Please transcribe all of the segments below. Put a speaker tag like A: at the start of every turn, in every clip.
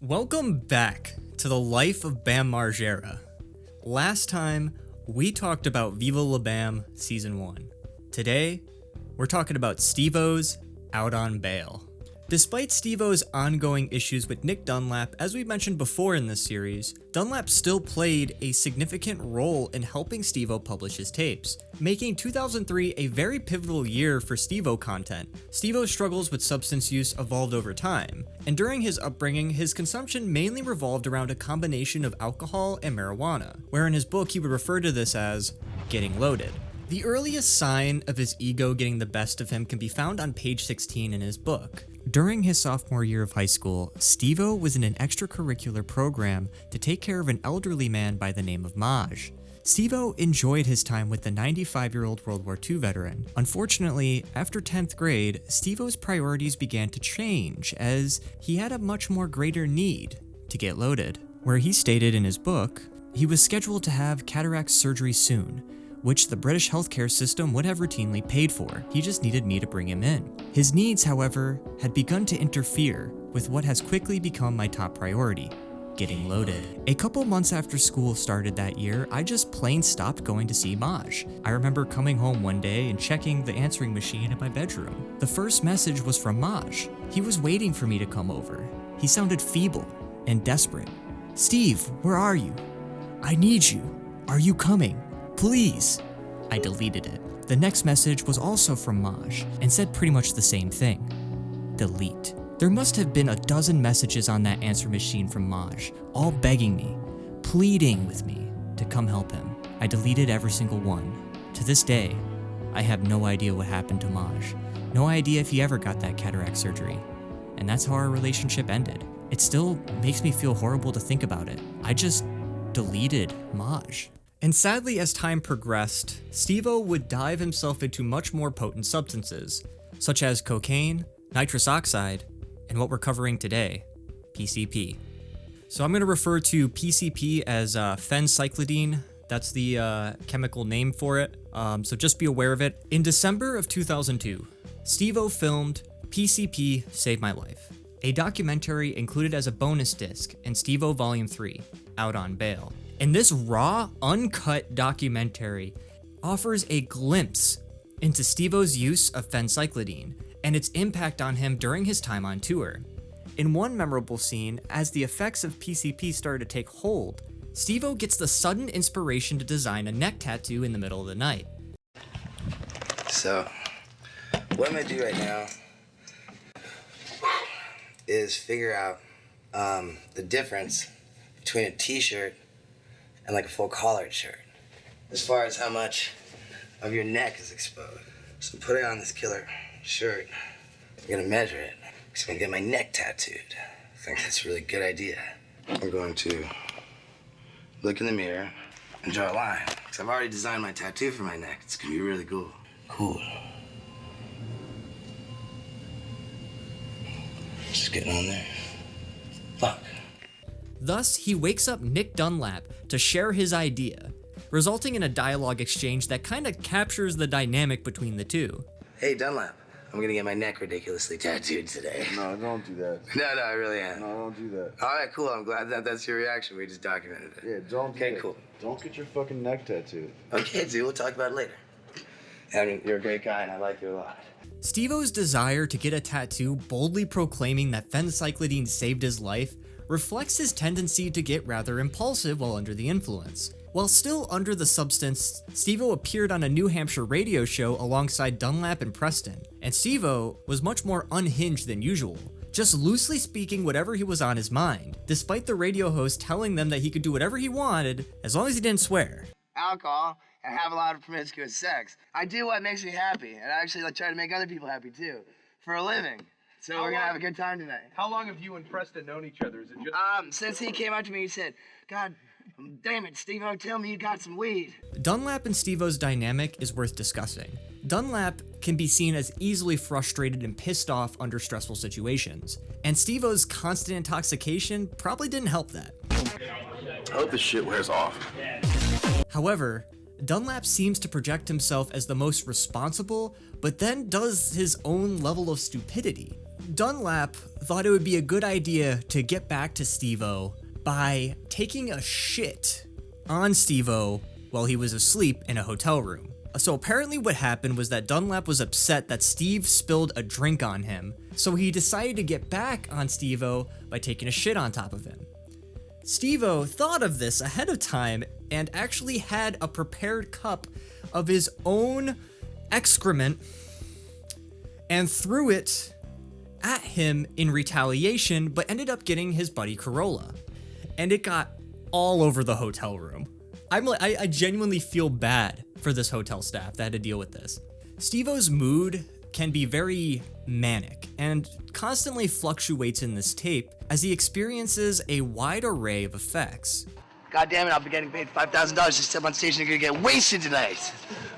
A: Welcome back to the life of Bam Margera. Last time, we talked about Viva La Bam Season 1. Today, we're talking about Steve-O's out on bail. Despite Steve-O's ongoing issues with Nick Dunlap, as we mentioned before in this series, Dunlap still played a significant role in helping Steve-O publish his tapes, making 2003 a very pivotal year for Steve-O content. Steve-O's struggles with substance use evolved over time, and during his upbringing, his consumption mainly revolved around a combination of alcohol and marijuana, where in his book he would refer to this as getting loaded. The earliest sign of his ego getting the best of him can be found on page 16 in his book. During his sophomore year of high school, Steve-O was in an extracurricular program to take care of an elderly man by the name of Maj. Steve-O enjoyed his time with the 95-year-old World War II veteran. Unfortunately, after 10th grade, Steve-O's priorities began to change as he had a much more greater need to get loaded. Where he stated in his book, he was scheduled to have cataract surgery soon, which the British healthcare system would have routinely paid for. He just needed me to bring him in. His needs, however, had begun to interfere with what has quickly become my top priority, getting loaded. A couple months after school started that year, I just plain stopped going to see Maj. I remember coming home one day and checking the answering machine in my bedroom. The first message was from Maj. He was waiting for me to come over. He sounded feeble and desperate. "Steve, where are you? I need you. Are you coming? Please." I deleted it. The next message was also from Maj and said pretty much the same thing. Delete. There must have been a dozen messages on that answer machine from Maj, all begging me, pleading with me to come help him. I deleted every single one. To this day, I have no idea what happened to Maj. No idea if he ever got that cataract surgery. And that's how our relationship ended. It still makes me feel horrible to think about it. I just deleted Maj. And sadly, as time progressed, Steve-O would dive himself into much more potent substances, such as cocaine, nitrous oxide, and what we're covering today, PCP. So I'm going to refer to PCP as Phencyclidine. That's the chemical name for it, so just be aware of it. In December of 2002, Steve-O filmed PCP Saved My Life, a documentary included as a bonus disc in Steve-O Volume 3, Out on Bail. And this raw, uncut documentary offers a glimpse into Steve-O's use of Phencyclidine and its impact on him during his time on tour. In one memorable scene, as the effects of PCP started to take hold, Steve-O gets the sudden inspiration to design a neck tattoo in the middle of the night.
B: So, what I'm gonna do right now is figure out the difference between a t-shirt and like a full collared shirt, as far as how much of your neck is exposed. So putting on this killer shirt, I'm gonna measure it, because I'm gonna get my neck tattooed. I think that's a really good idea. I'm going to look in the mirror and draw a line, because I've already designed my tattoo for my neck. It's gonna be really cool. Cool. Just getting on there. Fuck.
A: Thus, he wakes up Nick Dunlap to share his idea, resulting in a dialogue exchange that kind of captures the dynamic between the two.
B: Hey, Dunlap, I'm gonna get my neck ridiculously tattooed today.
C: No, don't do that.
B: No, I really am.
C: No, don't do that.
B: All right, cool. I'm glad that's your reaction. We just documented it.
C: Yeah, don't do
B: Okay,
C: that.
B: cool.
C: Don't get your fucking neck tattooed.
B: Okay, dude, we'll talk about it later. I mean, you're a great guy, and I like you a lot.
A: Steve-O's desire to get a tattoo boldly proclaiming that Phencyclidine saved his life reflects his tendency to get rather impulsive while under the influence. While still under the substance, Steve-O appeared on a New Hampshire radio show alongside Dunlap and Preston, and Steve-O was much more unhinged than usual, just loosely speaking whatever he was on his mind, despite the radio host telling them that he could do whatever he wanted as long as he didn't swear.
B: Alcohol and have a lot of promiscuous sex. I do what makes me happy, and I actually try to make other people happy too, for a living. So we're gonna have a good time tonight.
D: How long have you and Preston known each other? Is it just
B: Since he came up to me, he said, "God damn it, Steve-O, tell me you got some weed."
A: Dunlap and Steve-O's dynamic is worth discussing. Dunlap can be seen as easily frustrated and pissed off under stressful situations, and Steve-O's constant intoxication probably didn't help that.
C: I hope this shit wears off.
A: However, Dunlap seems to project himself as the most responsible, but then does his own level of stupidity. Dunlap thought it would be a good idea to get back to Steve-O by taking a shit on Steve-O while he was asleep in a hotel room. So apparently what happened was that Dunlap was upset that Steve spilled a drink on him, so he decided to get back on Steve-O by taking a shit on top of him. Steve-O thought of this ahead of time and actually had a prepared cup of his own excrement and threw it at him in retaliation, but ended up getting his buddy Corolla. And it got all over the hotel room. I genuinely feel bad for this hotel staff that had to deal with this. Steve-O's mood can be very manic and constantly fluctuates in this tape as he experiences a wide array of effects.
B: God damn it, I'll be getting paid $5,000 to step on stage and you're gonna get wasted tonight.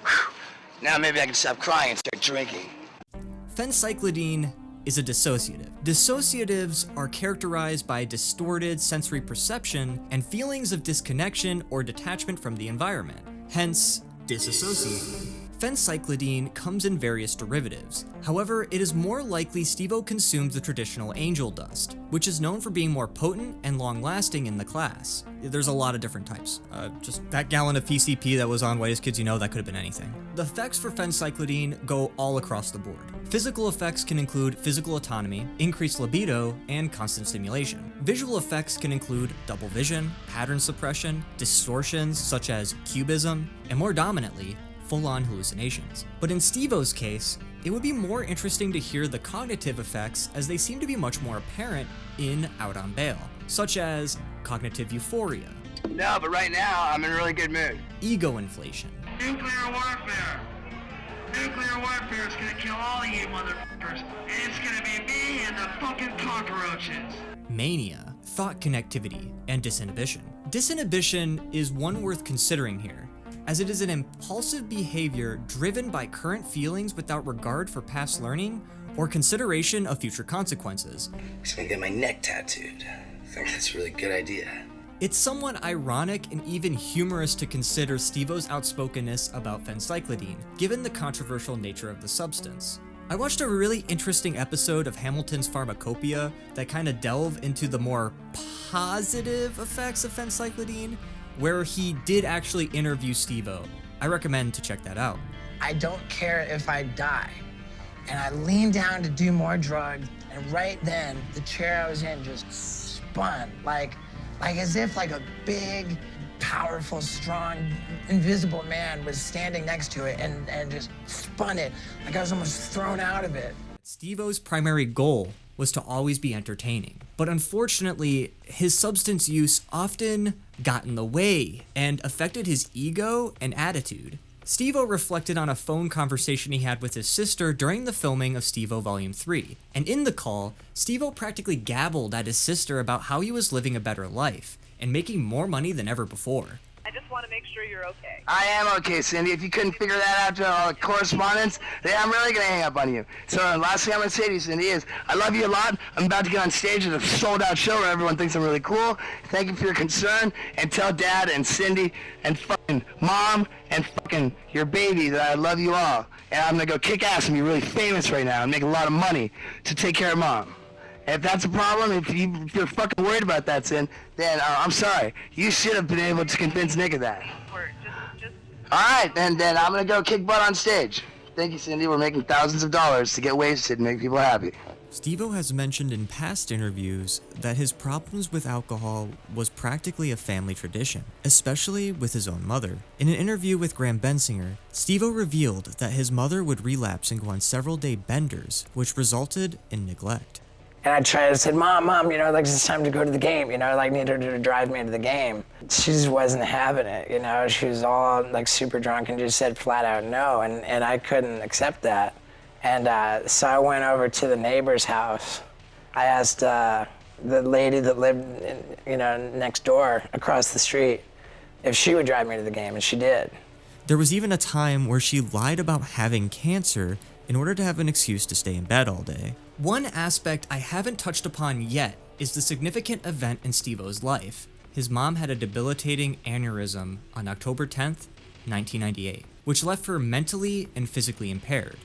B: Whew. Now maybe I can stop crying and start drinking.
A: Phencyclidine is a dissociative. Dissociatives are characterized by distorted sensory perception and feelings of disconnection or detachment from the environment, hence disassociating. Phencyclidine comes in various derivatives. However, it is more likely Steve-O consumed the traditional angel dust, which is known for being more potent and long-lasting in the class. There's a lot of different types. Just that gallon of PCP that was on Whitest Kids You Know, that could have been anything. The effects for phencyclidine go all across the board. Physical effects can include physical autonomy, increased libido, and constant stimulation. Visual effects can include double vision, pattern suppression, distortions such as cubism, and more dominantly, full-on hallucinations. But in Steve-O's case, it would be more interesting to hear the cognitive effects as they seem to be much more apparent in Out on Bail, such as cognitive euphoria.
B: No, but right now, I'm in a really good mood.
A: Ego inflation.
E: Nuclear warfare. Nuclear warfare is gonna kill all of you motherfuckers. And it's gonna be me and the fucking cockroaches.
A: Mania, thought connectivity, and disinhibition. Disinhibition is one worth considering here, as it is an impulsive behavior driven by current feelings without regard for past learning or consideration of future consequences.
B: I'm just gonna get my neck tattooed. I think that's a really good idea.
A: It's somewhat ironic and even humorous to consider Steve-O's outspokenness about phencyclidine, given the controversial nature of the substance. I watched a really interesting episode of Hamilton's Pharmacopoeia that kind of delve into the more positive effects of phencyclidine, where he did actually interview Steve-O. I recommend to check that out.
F: I don't care if I die. And I leaned down to do more drugs, and right then, the chair I was in just spun, like as if like a big, powerful, strong, invisible man was standing next to it and just spun it, like I was almost thrown out of it.
A: Steve-O's primary goal was to always be entertaining, but unfortunately, his substance use often got in the way and affected his ego and attitude. Steve-O reflected on a phone conversation he had with his sister during the filming of Steve-O Volume 3, and in the call, Steve-O practically gabbled at his sister about how he was living a better life and making more money than ever before.
G: I just want to make sure you're okay.
B: I am okay, Cindy. If you couldn't figure that out to all the correspondence, then I'm really gonna hang up on you. So the last thing I'm gonna say to you, Cindy, is I love you a lot. I'm about to get on stage at a sold-out show where everyone thinks I'm really cool. Thank you for your concern, and tell Dad and Cindy and fucking Mom and fucking your baby that I love you all. And I'm gonna go kick ass and be really famous right now and make a lot of money to take care of Mom. If that's a problem, if you're fucking worried about that, Sin, then I'm sorry. You should have been able to convince Nick of that.
G: Just...
B: All right, then I'm gonna go kick butt on stage. Thank you, Cindy. We're making thousands of dollars to get wasted and make people happy.
A: Steve-O has mentioned in past interviews that his problems with alcohol was practically a family tradition, especially with his own mother. In an interview with Graham Bensinger, Steve-O revealed that his mother would relapse and go on several-day benders, which resulted in neglect.
F: And I said, Mom, like it's time to go to the game, like need her to drive me to the game. She just wasn't having it, she was all like super drunk and just said flat out no, and I couldn't accept that. And so I went over to the neighbor's house. I asked the lady that lived, next door across the street if she would drive me to the game, and she did.
A: There was even a time where she lied about having cancer in order to have an excuse to stay in bed all day. One aspect I haven't touched upon yet is the significant event in Steve-O's life. His mom had a debilitating aneurysm on October 10th, 1998, which left her mentally and physically impaired.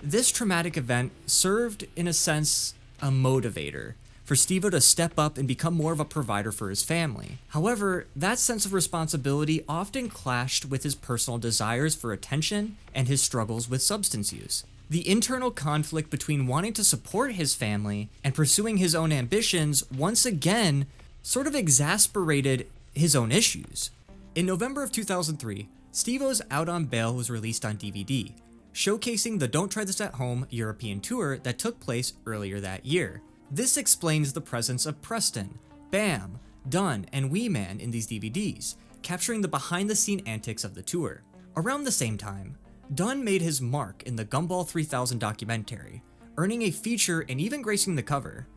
A: This traumatic event served, in a sense, a motivator for Steve-O to step up and become more of a provider for his family. However, that sense of responsibility often clashed with his personal desires for attention and his struggles with substance use. The internal conflict between wanting to support his family and pursuing his own ambitions once again sort of exasperated his own issues. In November of 2003, Steve-O's Out on Bail was released on DVD, showcasing the Don't Try This at Home European tour that took place earlier that year. This explains the presence of Preston, Bam, Dunn, and Wee Man in these DVDs, capturing the behind-the-scene antics of the tour. Around the same time, Dunn made his mark in the Gumball 3000 documentary, earning a feature and even gracing the cover.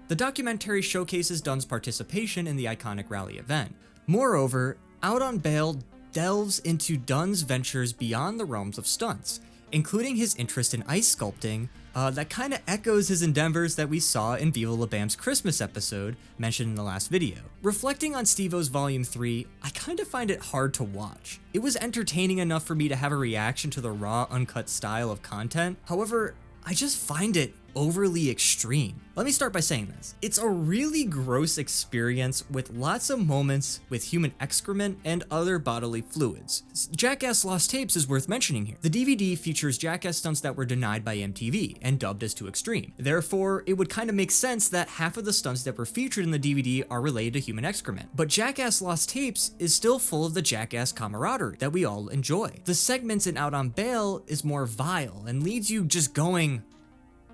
A: The documentary showcases Dunn's participation in the iconic rally event. Moreover, Out on Bail delves into Dunn's ventures beyond the realms of stunts, including his interest in ice sculpting, that kind of echoes his endeavors that we saw in Viva La Bam's Christmas episode mentioned in the last video. Reflecting on Steve-O's Volume 3, I kind of find it hard to watch. It was entertaining enough for me to have a reaction to the raw, uncut style of content. However, I just find it overly extreme. Let me start by saying this. It's a really gross experience with lots of moments with human excrement and other bodily fluids. Jackass Lost Tapes is worth mentioning here. The DVD features Jackass stunts that were denied by MTV and dubbed as too extreme. Therefore, it would kind of make sense that half of the stunts that were featured in the DVD are related to human excrement. But Jackass Lost Tapes is still full of the Jackass camaraderie that we all enjoy. The segments in Out on Bail is more vile and leaves you just going,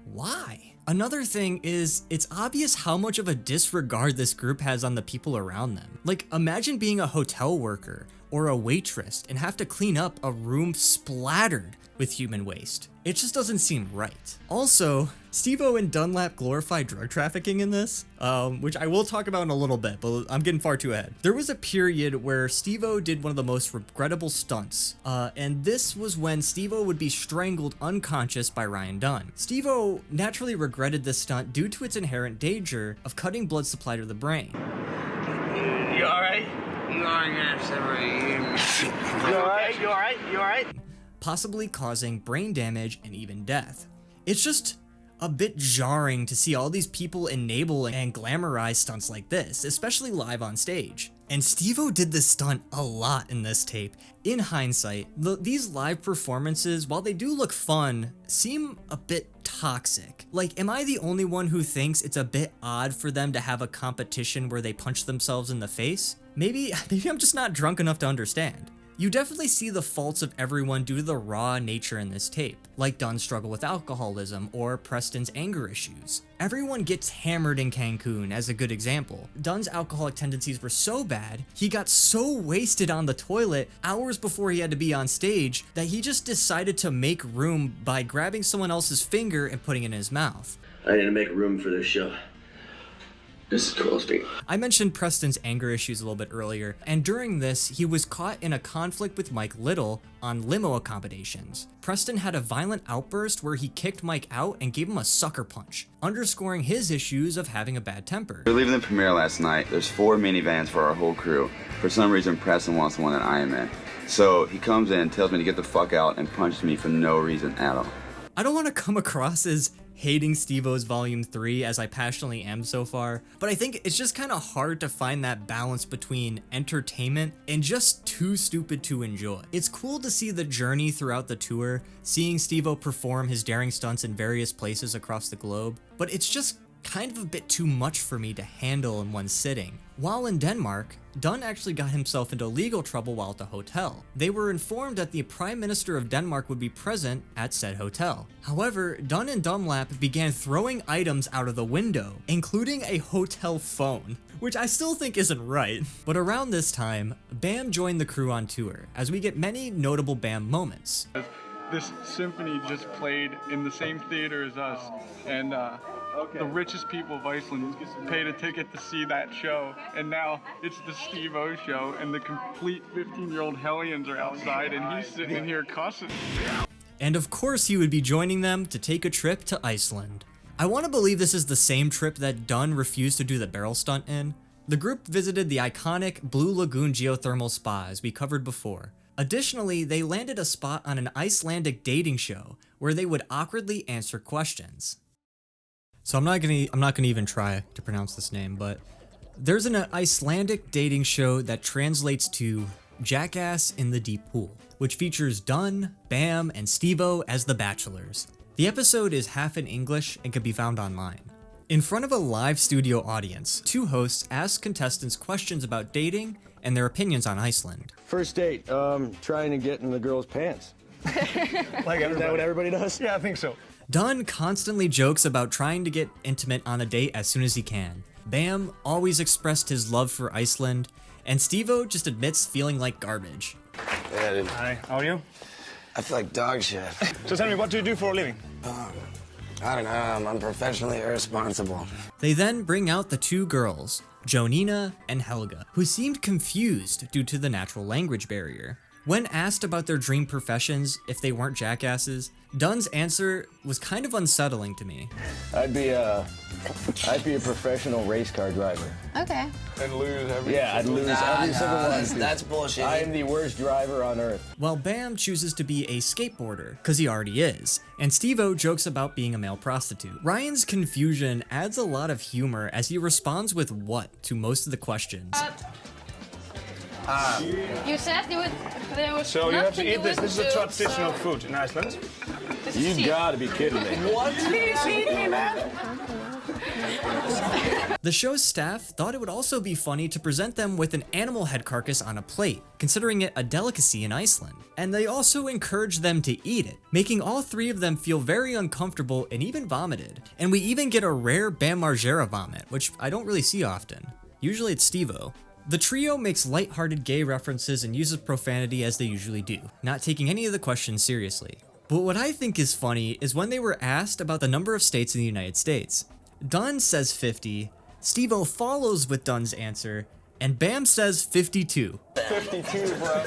A: why? Another thing is, it's obvious how much of a disregard this group has on the people around them. Like, imagine being a hotel worker or a waitress and have to clean up a room splattered with human waste. It just doesn't seem right. Also, Steve-O and Dunlap glorify drug trafficking in this, which I will talk about in a little bit, but I'm getting far too ahead. There was a period where Steve-O did one of the most regrettable stunts, and this was when Steve-O would be strangled unconscious by Ryan Dunn. Steve-O naturally regretted this stunt due to its inherent danger of cutting blood supply to the brain.
E: You alright? You alright? You alright? You alright? You alright?
A: Possibly causing brain damage and even death. It's just a bit jarring to see all these people enable and glamorize stunts like this, especially live on stage. And Steve-O did this stunt a lot in this tape. In hindsight, these live performances, while they do look fun, seem a bit toxic. Like, am I the only one who thinks it's a bit odd for them to have a competition where they punch themselves in the face? Maybe I'm just not drunk enough to understand. You definitely see the faults of everyone due to the raw nature in this tape, like Dunn's struggle with alcoholism or Preston's anger issues. Everyone gets hammered in Cancun as a good example. Dunn's alcoholic tendencies were so bad, he got so wasted on the toilet hours before he had to be on stage that he just decided to make room by grabbing someone else's finger and putting it in his mouth.
H: I need to make room for this show. This is Crosby.
A: I mentioned Preston's anger issues a little bit earlier, and during this, he was caught in a conflict with Mike Little on limo accommodations. Preston had a violent outburst where he kicked Mike out and gave him a sucker punch, underscoring his issues of having a bad temper.
I: We were leaving the premiere last night. There's 4 minivans for our whole crew. For some reason, Preston wants the one that I am in. So he comes in, tells me to get the fuck out, and punches me for no reason at all.
A: I don't want to come across as hating Steve-O's Volume 3 as I passionately am so far, but I think it's just kind of hard to find that balance between entertainment and just too stupid to enjoy. It's cool to see the journey throughout the tour, seeing Steve-O perform his daring stunts in various places across the globe, but it's just kind of a bit too much for me to handle in one sitting. While in Denmark, Dunn actually got himself into legal trouble while at the hotel. They were informed that the Prime Minister of Denmark would be present at said hotel. However, Dunn and Dunlap began throwing items out of the window, including a hotel phone, which I still think isn't right. But around this time, Bam joined the crew on tour, as we get many notable Bam moments.
J: This symphony just played in the same theater as us, and the richest people of Iceland paid a ticket to see that show, and now it's the Steve-O show, and the complete 15-year-old hellions are outside, and he's sitting here cussing.
A: And of course he would be joining them to take a trip to Iceland. I want to believe this is the same trip that Dunn refused to do the barrel stunt in. The group visited the iconic Blue Lagoon geothermal spa as we covered before. Additionally, they landed a spot on an Icelandic dating show where they would awkwardly answer questions. So I'm not gonna even try to pronounce this name, but there's an Icelandic dating show that translates to Jackass in the Deep Pool, which features Dunn, Bam, and Steve-O as the bachelors. The episode is half in English and can be found online. In front of a live studio audience, two hosts ask contestants questions about dating and their opinions on Iceland.
K: First date, trying to get in the girl's pants.
L: Like
K: Is that what everybody does?
L: Yeah, I think so.
A: Dunn constantly jokes about trying to get intimate on a date as soon as he can. Bam always expressed his love for Iceland, and Steve-O just admits feeling like garbage.
B: Yeah, dude.
L: Hi, how are you?
B: I feel like dog shit.
L: So tell me, what do you do for a living?
B: I don't know. I'm professionally irresponsible.
A: They then bring out the two girls, Jonina and Helga, who seemed confused due to the natural language barrier. When asked about their dream professions if they weren't jackasses, Dunn's answer was kind of unsettling to me.
K: I'd be a professional race car driver.
M: Okay.
L: And lose every
K: Yeah, I'd lose every single one.
B: That's bullshit.
K: I am the worst driver on earth.
A: While Bam chooses to be a skateboarder, because he already is, and Steve-O jokes about being a male prostitute. Ryan's confusion adds a lot of humor as he responds with what to most of the questions.
M: You said there was
L: So you have to
M: nothing
L: eat this.
M: wouldn't
L: This is a
M: do,
L: traditional
M: so-
L: food in Iceland.
K: You gotta be kidding me.
L: What? Please eat me, man.
A: The show's staff thought it would also be funny to present them with an animal head carcass on a plate, considering it a delicacy in Iceland. And they also encouraged them to eat it, making all three of them feel very uncomfortable and even vomited. And we even get a rare Bam Margera vomit, which I don't really see often. Usually it's Steve-O. The trio makes lighthearted gay references and uses profanity as they usually do, not taking any of the questions seriously. But what I think is funny is when they were asked about the number of states in the United States. Dunn says 50, Steve-O follows with Dunn's answer, and Bam says 52.
K: 52, bro.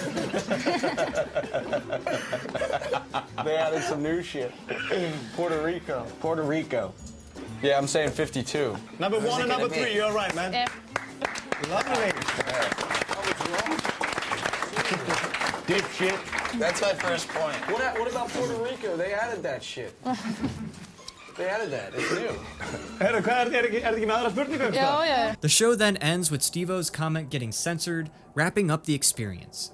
K: They added some new shit. Puerto Rico. Yeah, I'm saying 52.
L: Number one and number three, you're right, man.
M: Yeah.
L: Lovely.
K: Dipshit.
B: That's my first point.
K: What about Puerto Rico? They added that shit. They added that. It's new.
L: Er ekki með aðra spurningu?
M: Ja, ja.
A: The show then ends with Steve-O's comment getting censored, wrapping up the experience.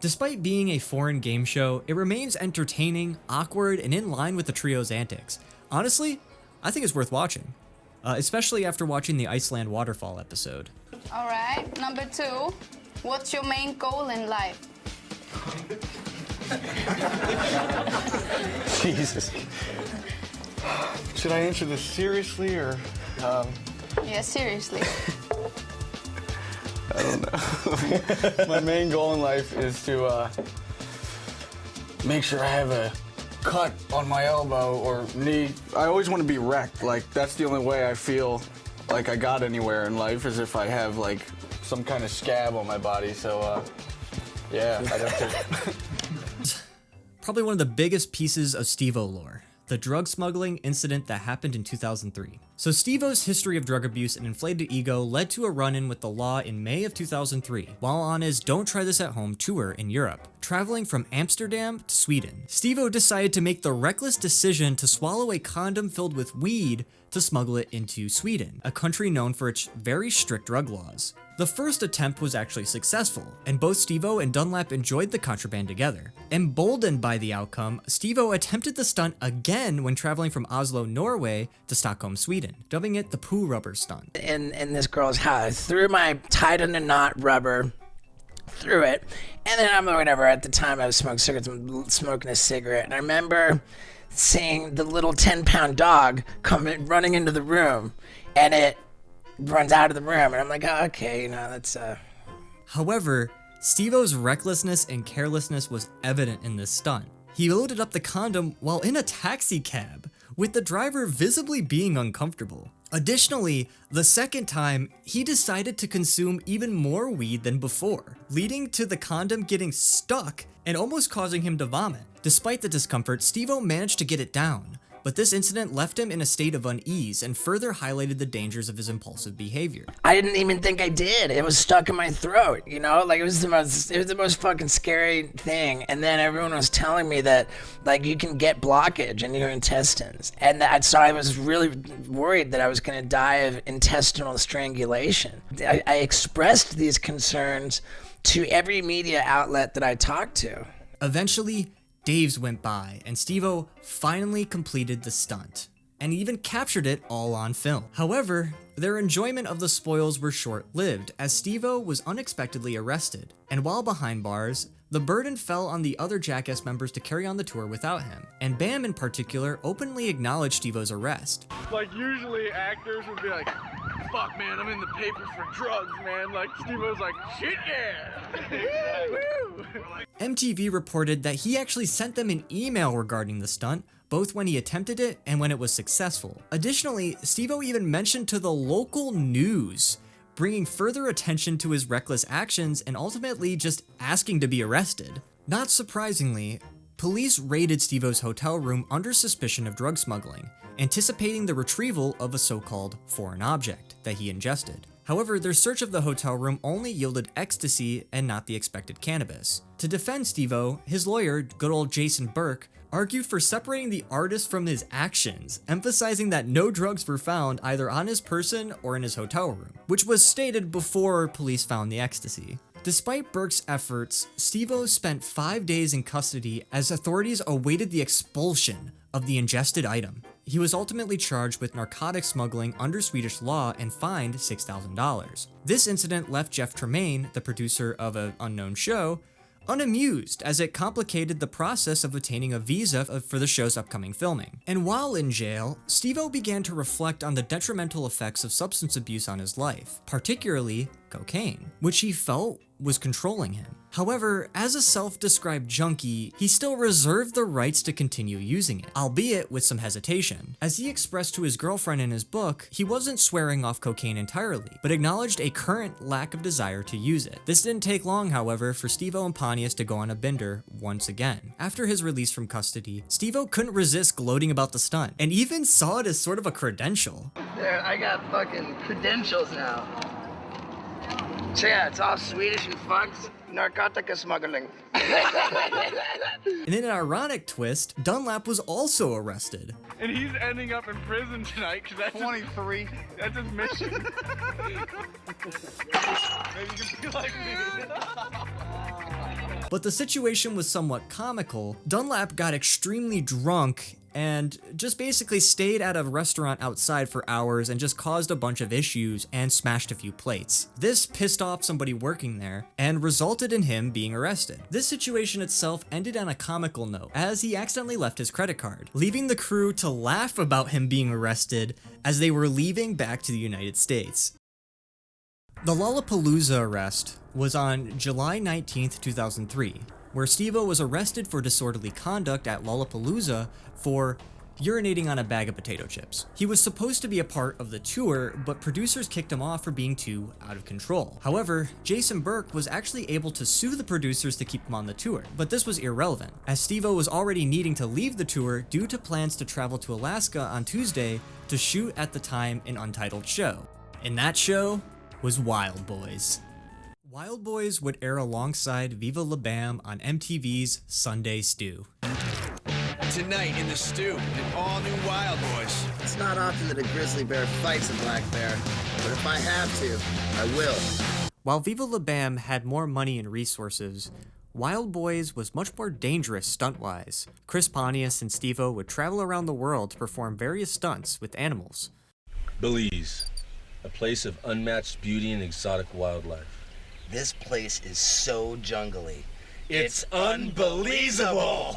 A: Despite being a foreign game show, it remains entertaining, awkward, and in line with the trio's antics. Honestly, I think it's worth watching, especially after watching the Iceland waterfall episode.
M: All right, number 2. What's your main goal in life?
K: Jesus.
L: Should I answer this seriously or?
M: Yeah, seriously.
L: I don't know. My main goal in life is to make sure I have a cut on my elbow or knee. I always want to be wrecked. Like, that's the only way I feel like I got anywhere in life is if I have, like, some kind of scab on my body. So, yeah, I'd have to.
A: Probably one of the biggest pieces of Steve-O lore. The drug smuggling incident that happened in 2003. So Steve-O's history of drug abuse and inflated ego led to a run-in with the law in May of 2003, while on his Don't Try This at Home tour in Europe, traveling from Amsterdam to Sweden. Steve-O decided to make the reckless decision to swallow a condom filled with weed to smuggle it into Sweden, a country known for its very strict drug laws. The first attempt was actually successful, and both Steve-O and Dunlap enjoyed the contraband together. Emboldened by the outcome, Steve-O attempted the stunt again when traveling from Oslo, Norway to Stockholm, Sweden, dubbing it the poo rubber stunt.
F: In this girl's house, threw my tied in a knot rubber through it, and then I'm whatever. At the time, I was smoking a cigarette, and I remember seeing the little 10-pound dog running into the room, and it runs out of the room, and I'm like, oh, okay, that's
A: However, Steve-O's recklessness and carelessness was evident in this stunt. He loaded up the condom while in a taxi cab, with the driver visibly being uncomfortable. Additionally, the second time, he decided to consume even more weed than before, leading to the condom getting stuck and almost causing him to vomit. Despite the discomfort, Steve-O managed to get it down, But this incident left him in a state of unease and further highlighted the dangers of his impulsive behavior.
F: I didn't even think I did. It was stuck in my throat, you know? Like, it was the most fucking scary thing. And then everyone was telling me that, like, you can get blockage in your intestines. And so I was really worried that I was going to die of intestinal strangulation. I expressed these concerns to every media outlet that I talked to.
A: Eventually, days went by, and Steve-O finally completed the stunt, and even captured it all on film. However, their enjoyment of the spoils were short-lived, as Steve-O was unexpectedly arrested, and while behind bars, the burden fell on the other Jackass members to carry on the tour without him, and Bam in particular openly acknowledged Steve-O's arrest.
J: Like, usually actors would be like, fuck man, I'm in the paper for drugs, man. Like, Steve-O's like, shit yeah! Woo!
A: MTV reported that he actually sent them an email regarding the stunt, both when he attempted it and when it was successful. Additionally, Steve-O even mentioned to the local news, bringing further attention to his reckless actions and ultimately just asking to be arrested. Not surprisingly, police raided Steve-O's hotel room under suspicion of drug smuggling, anticipating the retrieval of a so-called foreign object that he ingested. However, their search of the hotel room only yielded ecstasy and not the expected cannabis. To defend Steve-O, his lawyer, good old Jason Burke, argued for separating the artist from his actions, emphasizing that no drugs were found either on his person or in his hotel room, which was stated before police found the ecstasy. Despite Burke's efforts, Steve-O spent 5 days in custody as authorities awaited the expulsion of the ingested item. He was ultimately charged with narcotic smuggling under Swedish law and fined $6,000. This incident left Jeff Tremaine, the producer of an unknown show, unamused, as it complicated the process of obtaining a visa for the show's upcoming filming. And while in jail, Steve-O began to reflect on the detrimental effects of substance abuse on his life, particularly cocaine, which he felt was controlling him. However, as a self-described junkie, he still reserved the rights to continue using it, albeit with some hesitation. As he expressed to his girlfriend in his book, he wasn't swearing off cocaine entirely, but acknowledged a current lack of desire to use it. This didn't take long, however, for Steve-O and Pontius to go on a bender once again. After his release from custody, Steve-O couldn't resist gloating about the stunt, and even saw it as sort of a credential.
F: There, I got fucking credentials now. So yeah, it's all Swedish and fucks. Narcotic Smuggling.
A: And in an ironic twist, Dunlap was also arrested.
J: And he's ending up in prison tonight because that's 23. That's his mission. Maybe you can be like me.
A: But the situation was somewhat comical. Dunlap got extremely drunk and just basically stayed at a restaurant outside for hours and just caused a bunch of issues and smashed a few plates. This pissed off somebody working there and resulted in him being arrested. This situation itself ended on a comical note, as he accidentally left his credit card, leaving the crew to laugh about him being arrested as they were leaving back to the United States. The Lollapalooza Arrest was on July 19th, 2003, where Steve-O was arrested for disorderly conduct at Lollapalooza for urinating on a bag of potato chips. He was supposed to be a part of the tour, but producers kicked him off for being too out of control. However, Jason Burke was actually able to sue the producers to keep him on the tour, but this was irrelevant, as Steve-O was already needing to leave the tour due to plans to travel to Alaska on Tuesday to shoot at the time an untitled show. And that show was Wildboyz. Wildboyz would air alongside Viva La Bam on MTV's Sunday Stew.
N: Tonight in the stew, an all-new Wildboyz.
B: It's not often that a grizzly bear fights a black bear, but if I have to, I will.
A: While Viva La Bam had more money and resources, Wildboyz was much more dangerous stunt-wise. Chris Pontius and Steve-O would travel around the world to perform various stunts with animals.
O: Belize, a place of unmatched beauty and exotic wildlife.
B: This place is so jungly.
N: It's unbelievable!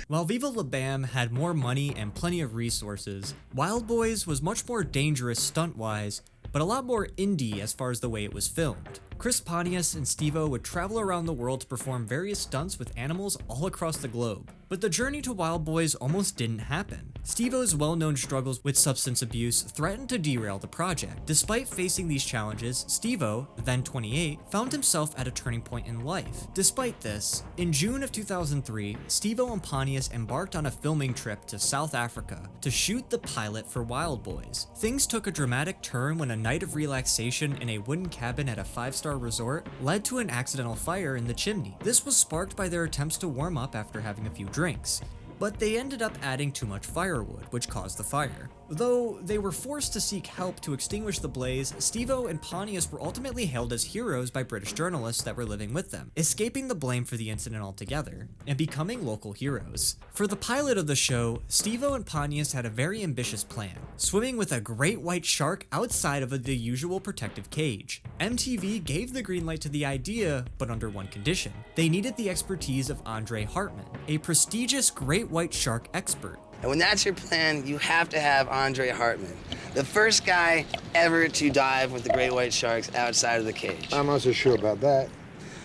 A: While Viva La Bam had more money and plenty of resources, Wildboyz was much more dangerous stunt-wise but a lot more indie as far as the way it was filmed. Chris Pontius and Steve-O would travel around the world to perform various stunts with animals all across the globe. But the journey to Wildboyz almost didn't happen. Steve-O's well-known struggles with substance abuse threatened to derail the project. Despite facing these challenges, Steve-O, then 28, found himself at a turning point in life. Despite this, in June of 2003, Steve-O and Pontius embarked on a filming trip to South Africa to shoot the pilot for Wildboyz. Things took a dramatic turn when a night of relaxation in a wooden cabin at a 5-star resort led to an accidental fire in the chimney. This was sparked by their attempts to warm up after having a few drinks, but they ended up adding too much firewood, which caused the fire. Though they were forced to seek help to extinguish the blaze, Steve-O and Pontius were ultimately hailed as heroes by British journalists that were living with them, escaping the blame for the incident altogether, and becoming local heroes. For the pilot of the show, Steve-O and Pontius had a very ambitious plan, swimming with a great white shark outside of the usual protective cage. MTV gave the green light to the idea, but under one condition. They needed the expertise of Andre Hartman, a prestigious great white shark expert.
B: And when that's your plan, you have to have Andre Hartman, the first guy ever to dive with the great white sharks outside of the cage.
P: I'm not so sure about that.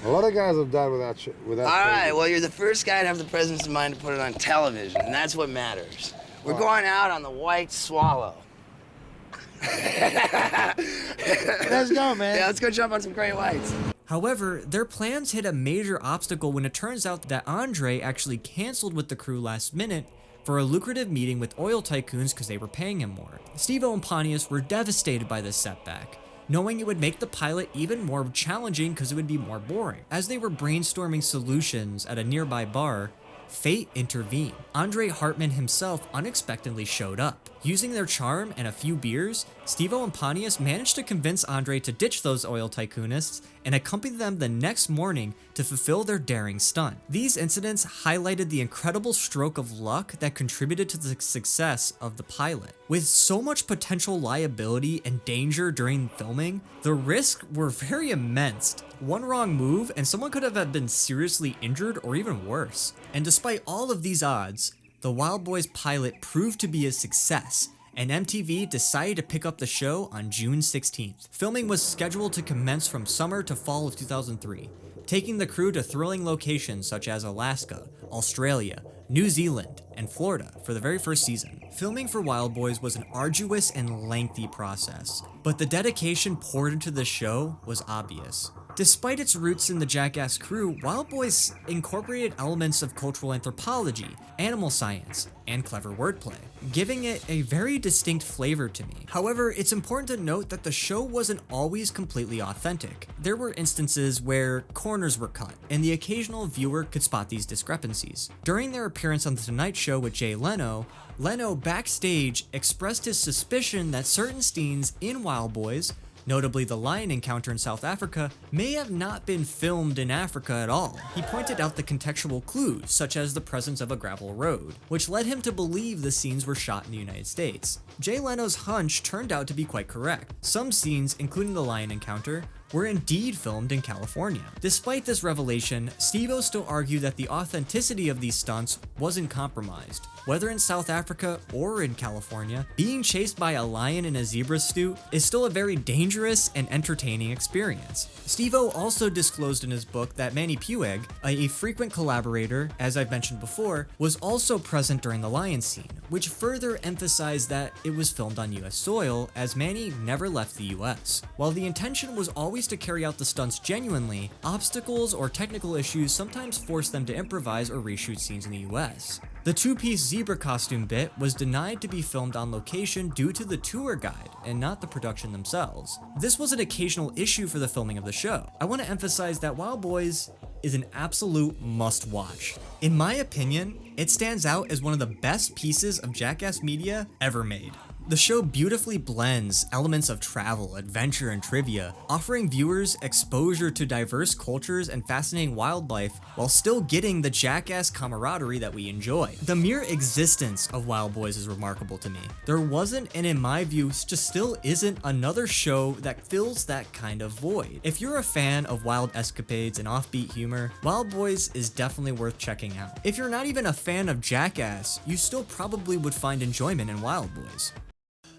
P: A lot of guys have died without
B: All right, well, you're the first guy to have the presence of mind to put it on television, and that's what matters. We're going out on the white swallow.
P: Let's go, man.
B: Yeah, let's go jump on some great whites.
A: However, their plans hit a major obstacle when it turns out that Andre actually canceled with the crew last minute for a lucrative meeting with oil tycoons because they were paying him more. Steve-O and Pontius were devastated by this setback, knowing it would make the pilot even more challenging because it would be more boring. As they were brainstorming solutions at a nearby bar, fate intervened. Andre Hartman himself unexpectedly showed up. Using their charm and a few beers, Steve-O and Pontius managed to convince Andre to ditch those oil tycoonists and accompany them the next morning to fulfill their daring stunt. These incidents highlighted the incredible stroke of luck that contributed to the success of the pilot. With so much potential liability and danger during filming, the risks were very immense. One wrong move and someone could have been seriously injured or even worse. And despite all of these odds, the Wildboyz pilot proved to be a success, and MTV decided to pick up the show on June 16th. Filming was scheduled to commence from summer to fall of 2003, taking the crew to thrilling locations such as Alaska, Australia, New Zealand, and Florida for the very first season. Filming for Wildboyz was an arduous and lengthy process, but the dedication poured into the show was obvious. Despite its roots in the Jackass crew, Wildboyz incorporated elements of cultural anthropology, animal science, and clever wordplay, giving it a very distinct flavor to me. However, it's important to note that the show wasn't always completely authentic. There were instances where corners were cut, and the occasional viewer could spot these discrepancies. During their appearance on The Tonight Show with Jay Leno, Leno backstage expressed his suspicion that certain scenes in Wildboyz, notably the lion encounter in South Africa, may have not been filmed in Africa at all. He pointed out the contextual clues, such as the presence of a gravel road, which led him to believe the scenes were shot in the United States. Jay Leno's hunch turned out to be quite correct. Some scenes, including the lion encounter, were indeed filmed in California. Despite this revelation, Steve-O still argued that the authenticity of these stunts wasn't compromised. Whether in South Africa or in California, being chased by a lion in a zebra suit is still a very dangerous and entertaining experience. Steve-O also disclosed in his book that Manny Puig, a frequent collaborator, as I've mentioned before, was also present during the lion scene, which further emphasized that it was filmed on US soil, as Manny never left the US. While the intention was always to carry out the stunts genuinely, obstacles or technical issues sometimes forced them to improvise or reshoot scenes in the US. The two-piece zebra costume bit was denied to be filmed on location due to the tour guide and not the production themselves. This was an occasional issue for the filming of the show. I want to emphasize that Wildboyz is an absolute must-watch. In my opinion, it stands out as one of the best pieces of Jackass media ever made. The show beautifully blends elements of travel, adventure, and trivia, offering viewers exposure to diverse cultures and fascinating wildlife while still getting the Jackass camaraderie that we enjoy. The mere existence of Wildboyz is remarkable to me. There wasn't, and in my view, just still isn't, another show that fills that kind of void. If you're a fan of wild escapades and offbeat humor, Wildboyz is definitely worth checking out. If you're not even a fan of Jackass, you still probably would find enjoyment in Wildboyz.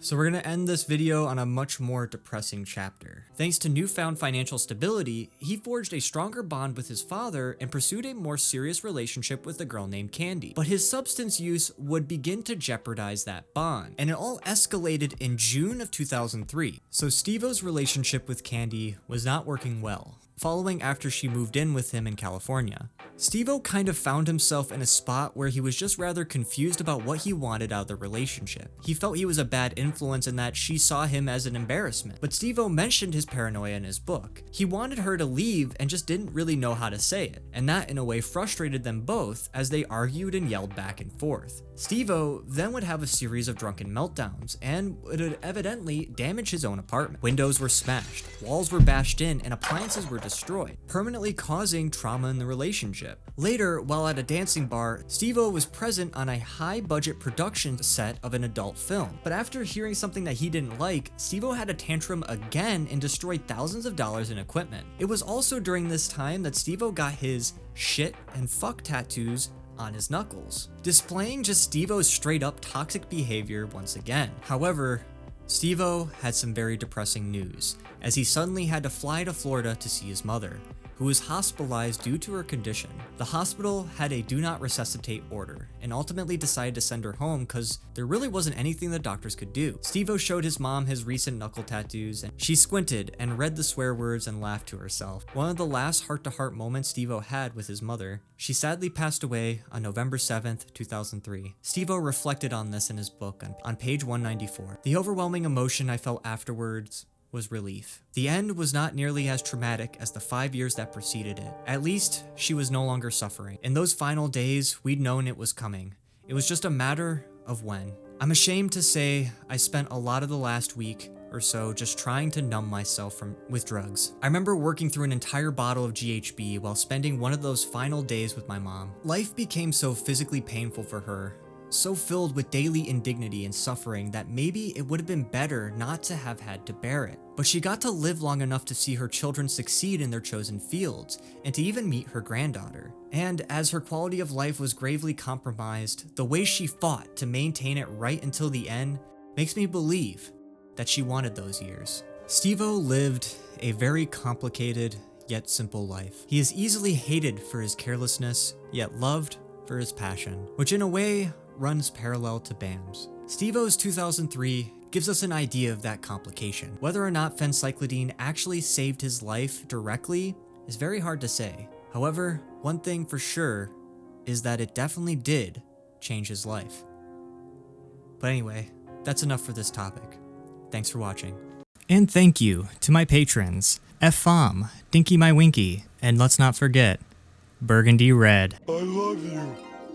A: So we're gonna end this video on a much more depressing chapter. Thanks to newfound financial stability, he forged a stronger bond with his father and pursued a more serious relationship with a girl named Candy. But his substance use would begin to jeopardize that bond, and it all escalated in June of 2003. So Steve-O's relationship with Candy was not working well. Following after she moved in with him in California, Steve-O kind of found himself in a spot where he was just rather confused about what he wanted out of the relationship. He felt he was a bad influence and that she saw him as an embarrassment, but Steve-O mentioned his paranoia in his book. He wanted her to leave and just didn't really know how to say it, and that in a way frustrated them both as they argued and yelled back and forth. Steve-O then would have a series of drunken meltdowns and would evidently damage his own apartment. Windows were smashed, walls were bashed in, and appliances were destroyed, permanently causing trauma in the relationship. Later, while at a dancing bar, Steve-O was present on a high-budget production set of an adult film. But after hearing something that he didn't like, Steve-O had a tantrum again and destroyed thousands of dollars in equipment. It was also during this time that Steve-O got his shit and fuck tattoos on his knuckles, displaying just Steve-O's straight-up toxic behavior once again. However, Steve-O had some very depressing news, as he suddenly had to fly to Florida to see his mother, who was hospitalized due to her condition. The hospital had a do not resuscitate order, and ultimately decided to send her home because there really wasn't anything the doctors could do. Steve-O showed his mom his recent knuckle tattoos, and she squinted and read the swear words and laughed to herself. One of the last heart-to-heart moments Steve-O had with his mother. She sadly passed away on November 7th, 2003. Steve-O reflected on this in his book on page 194. The overwhelming emotion I felt afterwards was relief. The end was not nearly as traumatic as the 5 years that preceded it. At least, she was no longer suffering. In those final days, we'd known it was coming. It was just a matter of when. I'm ashamed to say I spent a lot of the last week or so just trying to numb myself with drugs. I remember working through an entire bottle of GHB while spending one of those final days with my mom. Life became so physically painful for her, so filled with daily indignity and suffering that maybe it would have been better not to have had to bear it. But she got to live long enough to see her children succeed in their chosen fields, and to even meet her granddaughter. And as her quality of life was gravely compromised, the way she fought to maintain it right until the end makes me believe that she wanted those years. Steve-O lived a very complicated yet simple life. He is easily hated for his carelessness, yet loved for his passion, which in a way runs parallel to Bam's. Steve-O's 2003 gives us an idea of that complication. Whether or not Phencyclidine actually saved his life directly is very hard to say. However, one thing for sure is that it definitely did change his life. But anyway, that's enough for this topic. Thanks for watching. And thank you to my patrons, F-Fom, Dinky My Winky, and let's not forget, Burgundy Red.
C: I love you.